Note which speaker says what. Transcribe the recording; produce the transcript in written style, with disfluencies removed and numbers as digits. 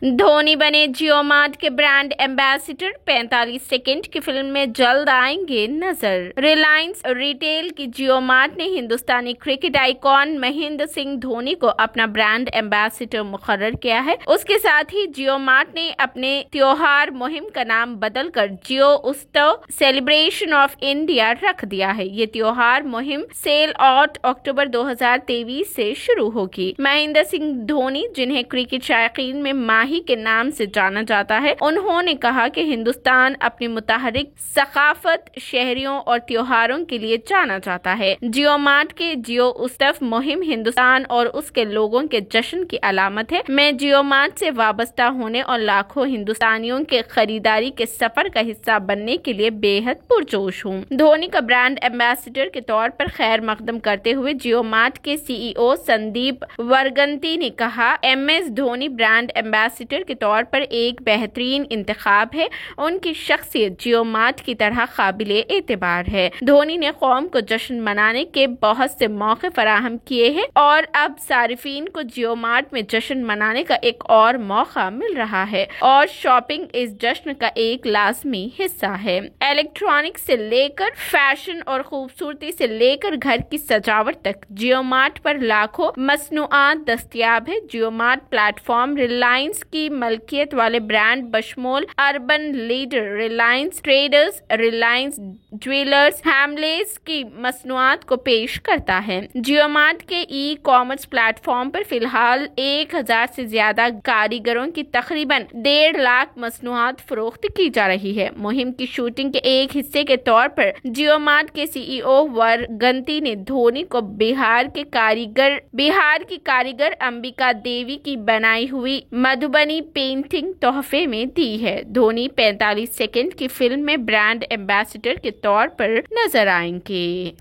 Speaker 1: धोनी बने जियो मार्ट के brand ambassador. 45 second की फिल्म में जल्द आएंगे नजर। रिलायंस रिटेल की जियो मार्ट ने हिंदुस्तानी क्रिकेट आइकॉन महेंद्र सिंह धोनी को अपना ब्रांड एम्बेसडर मुकर्रर किया है। उसके साथ ही जियो मार्ट ने अपने त्योहार मुहिम का नाम बदलकर जियो उत्सव सेलिब्रेशन ऑफ इंडिया रख दिया है। ये त्योहार मुहिम सेल आउट अक्टूबर 2023 से शुरू होगी। महेंद्र सिंह धोनी, जिन्हें क्रिकेट शायकीन में माही के नाम से जाना जाता है, उन्होंने कहा कि हिंदुस्तान अपनी मुतहरिक सकाफत, शहरियों और त्योहारों के लिए जाना जाता है। जियो मार्ट के जियो उत्सव मुहिम हिंदुस्तान और उसके लोगों के जश्न की अलामत है। मैं जियो मार्ट से वाबस्ता होने और लाखों हिंदुस्तानियों के खरीदारी के सफर का हिस्सा बनने के लिए बेहद पुरजोश हूँ। धोनी का ब्रांड एम्बेसडर के तौर पर खैर मकदम करते हुए जियो मार्ट के CEO संदीप वर्गंती ने कहा, MS धोनी ब्रांड एम्बेसडर के तौर पर एक बेहतरीन इंतखाब है। उनकी शख्सियत जियो मार्ट की तरह काबिले एतबार है। धोनी ने कौम को जश्न मनाने के बहुत से मौके फराहम किए हैं और अब सारिफीन को जियो मार्ट में जश्न मनाने का एक और मौका मिल रहा है और शॉपिंग इस जश्न का एक लाजमी हिस्सा है। इलेक्ट्रॉनिक से लेकर फैशन और खूबसूरती से लेकर घर की सजावट तक जियो मार्ट पर लाखों मसनूआत दस्तयाब है। जियो मार्ट प्लेटफॉर्म रिलायंस की मलकियत वाले ब्रांड बशमूल Urban Ladder, Reliance Traders, Reliance Jewellers, Hamleys की मसनूआत को पेश करता है। जियो मार्ट के ई-कॉमर्स प्लेटफॉर्म पर फिलहाल 1000 से ज्यादा कारीगरों की तकरीबन 1.5 लाख मसनूआत फरोख्त की जा रही है। मुहिम की शूटिंग के एक हिस्से के तौर पर जियो मार्ट के CEO वर्गंती ने धोनी को बिहार की कारीगर अंबिका देवी की बनाई हुई मधुबनी पेंटिंग तोहफे में दी है। धोनी 45 सेकंड की फिल्म में ब्रांड एम्बेसडर के तौर पर नजर आएंगे।